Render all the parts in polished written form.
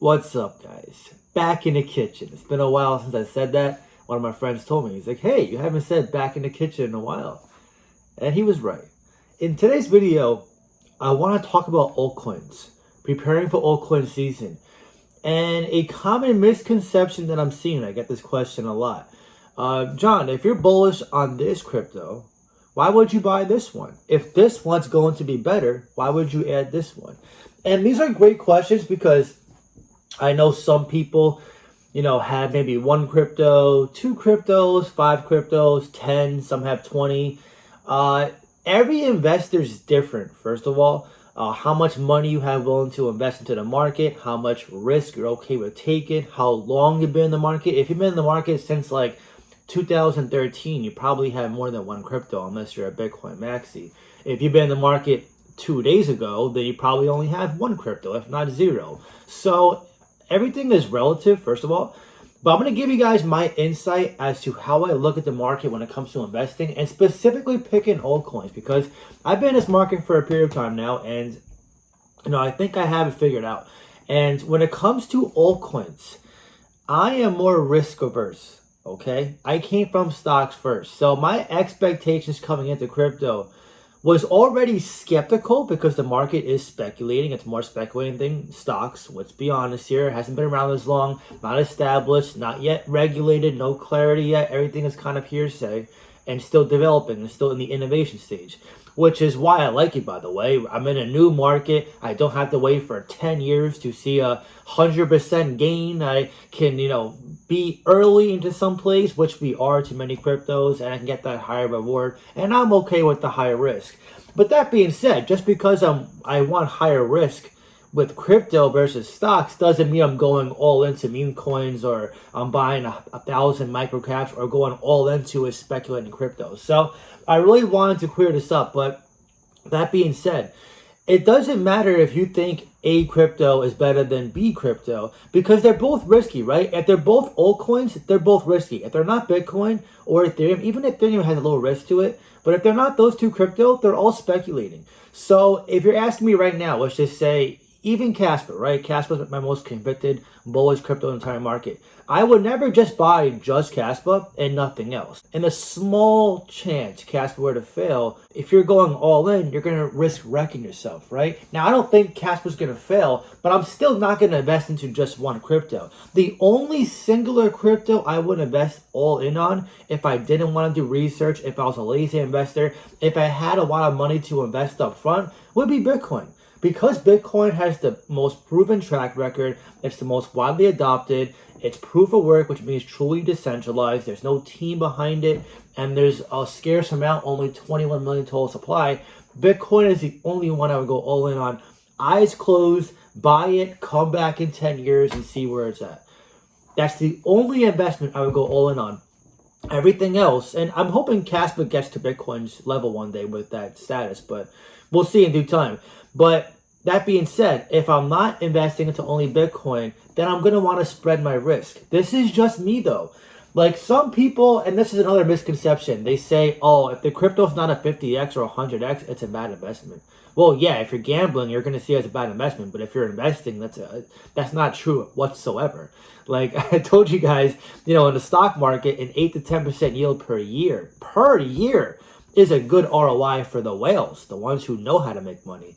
What's up, guys? Back in the kitchen. It's been a while since I said that. One of my friends told me, he's like, hey, you haven't said back in the kitchen in a while. And he was right. In today's video, I want to talk about altcoins, preparing for altcoin season. And a common misconception that I'm seeing, I get this question a lot. John, if you're bullish on this crypto, why would you buy this one? If this one's going to be better, why would you add this one? And these are great questions because I know some people, have maybe one crypto, two cryptos, five cryptos, 10, some have 20. Every investor is different, first of all. How much money you have willing to invest into the market, how much risk you're okay with taking, how long you've been in the market. If you've been in the market since like 2013, you probably have more than one crypto unless you're a Bitcoin maxi. If you've been in the market 2 days ago, then you probably only have one crypto, if not zero. So everything is relative, first of all. But I'm going to give you guys my insight as to how I look at the market when it comes to investing and specifically picking altcoins, because I've been in this market for a period of time now and I think I have it figured out. And when it comes to altcoins, I am more risk averse, okay? I came from stocks first. So my expectations coming into crypto was already skeptical because the market is speculating. It's more speculating than stocks. Let's be honest here. It hasn't been around as long, not established, not yet regulated, no clarity yet. Everything is kind of hearsay and still developing and still in the innovation stage, which is why I like it, by the way. I'm in a new market. I don't have to wait for 10 years to see a 100% gain. I can, be early into some place, which we are to many cryptos, and I can get that higher reward, and I'm okay with the higher risk. But that being said, just because I want higher risk with crypto versus stocks doesn't mean I'm going all into meme coins or I'm buying 1,000 microcaps or going all into speculating crypto. So I really wanted to clear this up. But that being said, it doesn't matter if you think A crypto is better than B crypto because they're both risky, right? If they're both altcoins, they're both risky. If they're not Bitcoin or Ethereum, even Ethereum has a little risk to it, but if they're not those two crypto, they're all speculating. So if you're asking me right now, let's just say even Casper, right? Casper's my most convicted bullish crypto in the entire market. I would never just buy just Casper and nothing else. And a small chance Casper were to fail, if you're going all in, you're going to risk wrecking yourself, right? Now, I don't think Casper's going to fail, but I'm still not going to invest into just one crypto. The only singular crypto I would invest all in on, if I didn't want to do research, if I was a lazy investor, if I had a lot of money to invest up front, would be Bitcoin. Because Bitcoin has the most proven track record, it's the most widely adopted, it's proof of work, which means truly decentralized, there's no team behind it, and there's a scarce amount, only 21 million total supply. Bitcoin is the only one I would go all in on. Eyes closed, buy it, come back in 10 years and see where it's at. That's the only investment I would go all in on. Everything else, and I'm hoping Casper gets to Bitcoin's level one day with that status, but we'll see in due time. But that being said, if I'm not investing into only Bitcoin, then I'm going to want to spread my risk. This is just me though. Like some people, and this is another misconception, they say, oh, if the crypto's not a 50x or 100x, it's a bad investment. Well, yeah, if you're gambling, you're going to see it as a bad investment. But if you're investing, that's not true whatsoever. Like I told you guys, in the stock market, an 8 to 10% yield per year is a good ROI for the whales, the ones who know how to make money.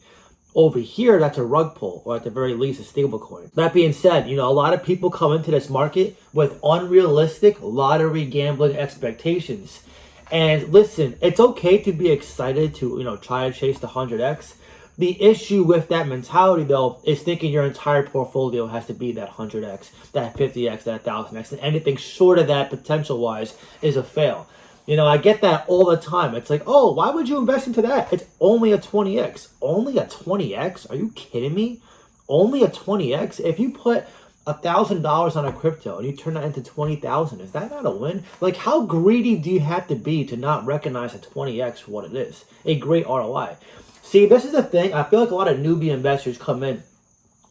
Over here, that's a rug pull, or at the very least, a stable coin. That being said, a lot of people come into this market with unrealistic lottery gambling expectations. And listen, it's okay to be excited to, try to chase the 100x. The issue with that mentality, though, is thinking your entire portfolio has to be that 100x, that 50x, that 1000x, and anything short of that potential-wise is a fail. I get that all the time. It's like, oh, why would you invest into that? It's only a 20x. Only a 20x? Are you kidding me? Only a 20x? If you put $1,000 on a crypto and you turn that into 20,000, is that not a win? Like, how greedy do you have to be to not recognize a 20x for what it is? A great ROI. See, this is the thing. I feel like a lot of newbie investors come in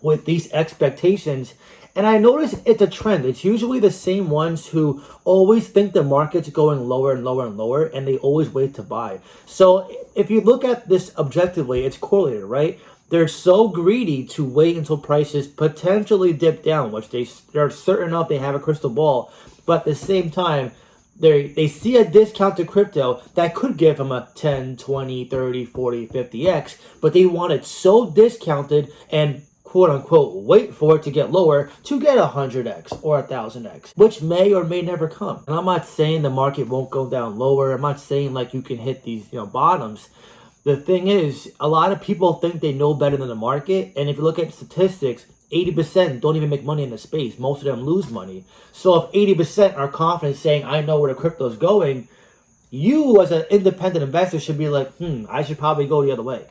with these expectations, and I notice it's a trend. It's usually the same ones who always think the market's going lower and lower and lower, and they always wait to buy. So if you look at this objectively, it's correlated, right? They're so greedy to wait until prices potentially dip down, which they're certain of, they have a crystal ball. But at the same time, they see a discount to crypto that could give them a 10, 20, 30, 40, 50x, but they want it so discounted and quote unquote wait for it to get lower to get 100x or 1000x, which may or may never come. And I'm not saying the market won't go down lower. I'm not saying like you can hit these bottoms. The thing is, a lot of people think they know better than the market, and if you look at statistics, 80% don't even make money in the space. Most of them lose money. So if 80% are confident saying, I know where the crypto is going, you as an independent investor should be like, I should probably go the other way.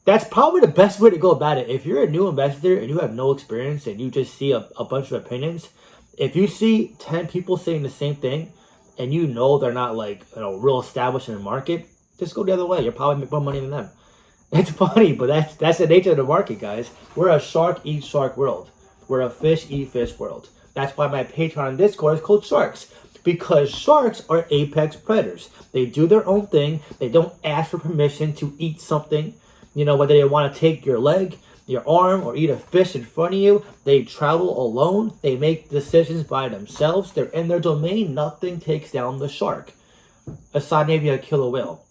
That's probably the best way to go about it. If you're a new investor and you have no experience and you just see a bunch of opinions, if you see 10 people saying the same thing and you know they're not like real established in the market, just go the other way. You'll probably make more money than them. It's funny, but that's the nature of the market, guys. We're a shark eat shark world. We're a fish eat fish world. That's why my Patreon and Discord is called Sharks. Because sharks are apex predators. They do their own thing. They don't ask for permission to eat something. Whether they want to take your leg, your arm, or eat a fish in front of you. They travel alone. They make decisions by themselves. They're in their domain. Nothing takes down the shark. Aside maybe a killer whale,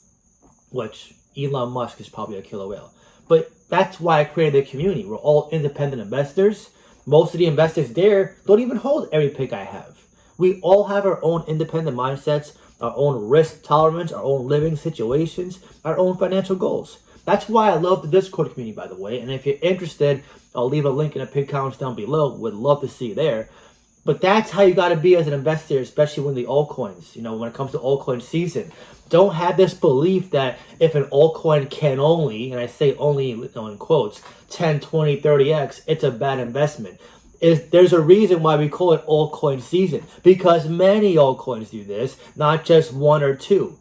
which Elon Musk is probably a killer whale. But that's why I created the community. We're all independent investors. Most of the investors there don't even hold every pick I have. We all have our own independent mindsets, our own risk tolerance, our own living situations, our own financial goals. That's why I love the Discord community, by the way. And if you're interested, I'll leave a link in the pinned comments down below. Would love to see you there. But that's how you got to be as an investor, especially when the altcoins, when it comes to altcoin season. Don't have this belief that if an altcoin can only, and I say only in quotes, 10, 20, 30x, it's a bad investment. There's a reason why we call it altcoin season. Because many altcoins do this, not just one or two.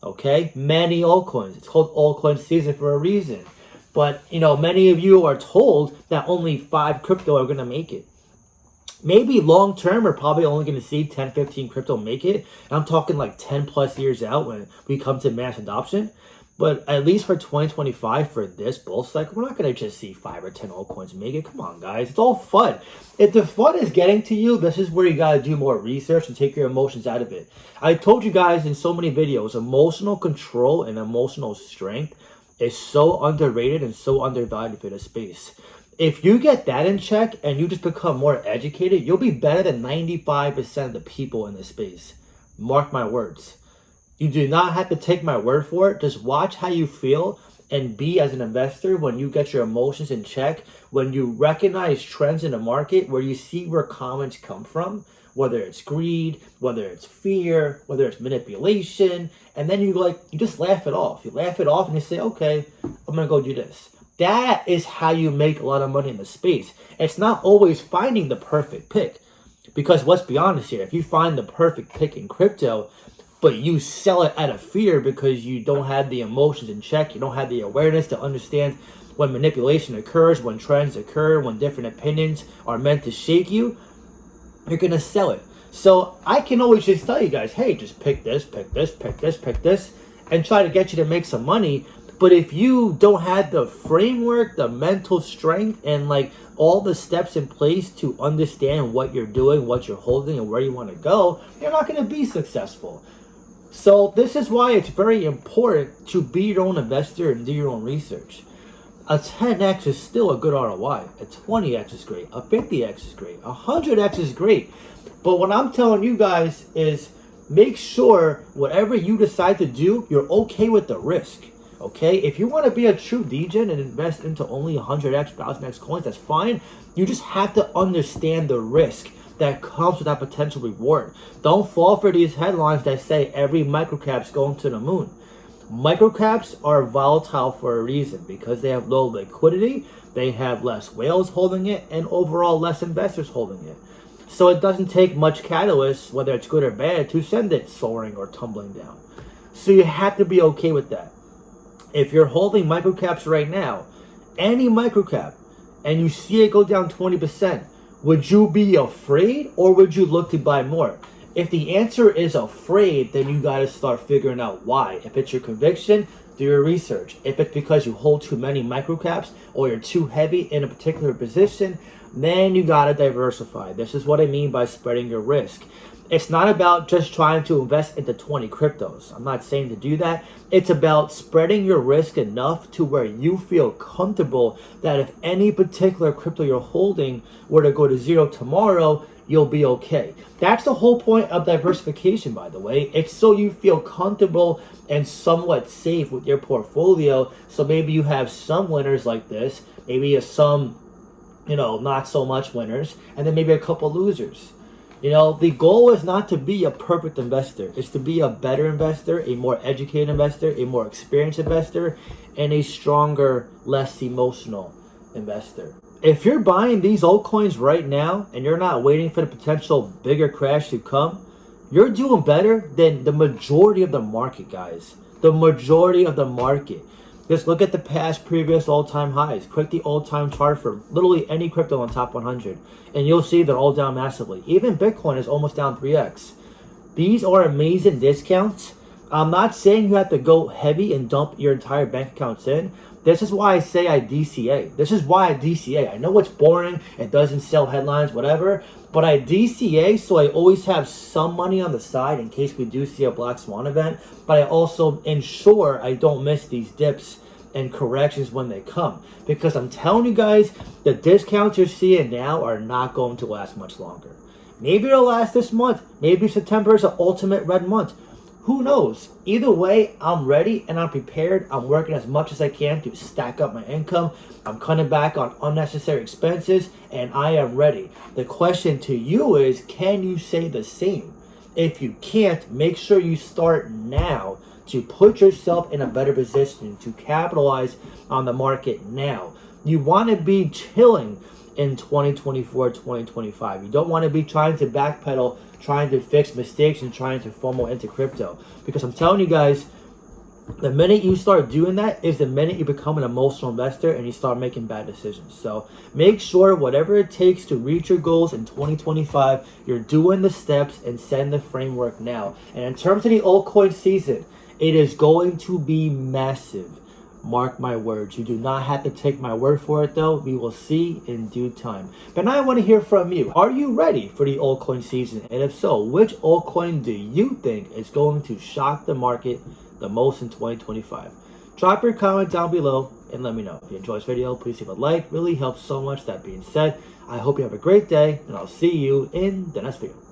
Okay? Many altcoins. It's called altcoin season for a reason. But, many of you are told that only 5 crypto are going to make it. Maybe long term, we're probably only going to see 10, 15 crypto make it. And I'm talking like 10 plus years out when we come to mass adoption. But at least for 2025, for this bull cycle, we're not going to just see 5 or 10 altcoins make it. Come on, guys. It's all fun. If the fun is getting to you, this is where you got to do more research and take your emotions out of it. I told you guys in so many videos, emotional control and emotional strength is so underrated and so undervalued for the space. If you get that in check and you just become more educated, you'll be better than 95% of the people in this space. Mark my words. You do not have to take my word for it. Just watch how you feel and be as an investor when you get your emotions in check, when you recognize trends in the market, where you see where comments come from, whether it's greed, whether it's fear, whether it's manipulation, and then you just laugh it off. You laugh it off and you say, okay, I'm going to go do this. That is how you make a lot of money in the space. It's not always finding the perfect pick. Because let's be honest here, if you find the perfect pick in crypto, but you sell it out of fear because you don't have the emotions in check, you don't have the awareness to understand when manipulation occurs, when trends occur, when different opinions are meant to shake you, you're going to sell it. So I can always just tell you guys, hey, just pick this, pick this, pick this, pick this, and try to get you to make some money. But if you don't have the framework, the mental strength, and all the steps in place to understand what you're doing, what you're holding, and where you want to go, you're not going to be successful. So this is why it's very important to be your own investor and do your own research. A 10x is still a good ROI. A 20x is great. A 50x is great. A 100x is great. But what I'm telling you guys is make sure whatever you decide to do, you're okay with the risk. Okay, if you want to be a true degen and invest into only 100x, 1000x coins, that's fine. You just have to understand the risk that comes with that potential reward. Don't fall for these headlines that say every microcap's going to the moon. Microcaps are volatile for a reason because they have low liquidity, they have less whales holding it, and overall less investors holding it. So it doesn't take much catalyst, whether it's good or bad, to send it soaring or tumbling down. So you have to be okay with that. If you're holding microcaps right now, any microcap, and you see it go down 20%, would you be afraid or would you look to buy more? If the answer is afraid, then you got to start figuring out why. If it's your conviction, Do your research. If it's because you hold too many microcaps or you're too heavy in a particular position, then you gotta diversify. This is what I mean by spreading your risk. It's not about just trying to invest into 20 cryptos. I'm not saying to do that. It's about spreading your risk enough to where you feel comfortable that if any particular crypto you're holding were to go to zero tomorrow, you'll be okay. That's the whole point of diversification, by the way. It's so you feel comfortable and somewhat safe with your portfolio. So maybe you have some winners like this, maybe some, not so much winners, and then maybe a couple losers. The goal is not to be a perfect investor. It's to be a better investor, a more educated investor, a more experienced investor, and a stronger, less emotional investor. If you're buying these altcoins right now and you're not waiting for the potential bigger crash to come, you're doing better than the majority of the market, guys. The majority of the market. Just look at the past previous all-time highs. Click the all-time chart for literally any crypto on top 100. And you'll see they're all down massively. Even Bitcoin is almost down 3x. These are amazing discounts. I'm not saying you have to go heavy and dump your entire bank accounts in. This is why I say I DCA. This is why I DCA. I know it's boring. It doesn't sell headlines, whatever. But I DCA so I always have some money on the side in case we do see a black swan event. But I also ensure I don't miss these dips and corrections when they come. Because I'm telling you guys, the discounts you're seeing now are not going to last much longer. Maybe it'll last this month. Maybe September is the ultimate red month. Who knows? Either way, I'm ready and I'm prepared. I'm working as much as I can to stack up my income. I'm cutting back on unnecessary expenses and I am ready. The question to you is, can you say the same? If you can't, make sure you start now to put yourself in a better position to capitalize on the market now. You want to be chilling in 2024, 2025. You don't want to be trying to backpedal, trying to fix mistakes and trying to FOMO into crypto. Because I'm telling you guys, the minute you start doing that is the minute you become an emotional investor and you start making bad decisions. So make sure whatever it takes to reach your goals in 2025, you're doing the steps and setting the framework now. And in terms of the altcoin season, it is going to be massive. Mark my words. You do not have to take my word for it though. We will see in due time. But now I want to hear from you. Are you ready for the altcoin season? And if so, which altcoin do you think is going to shock the market the most in 2025? Drop your comment down below and let me know. If you enjoyed this video, please leave a like. Really helps so much. That being said, I hope you have a great day and I'll see you in the next video.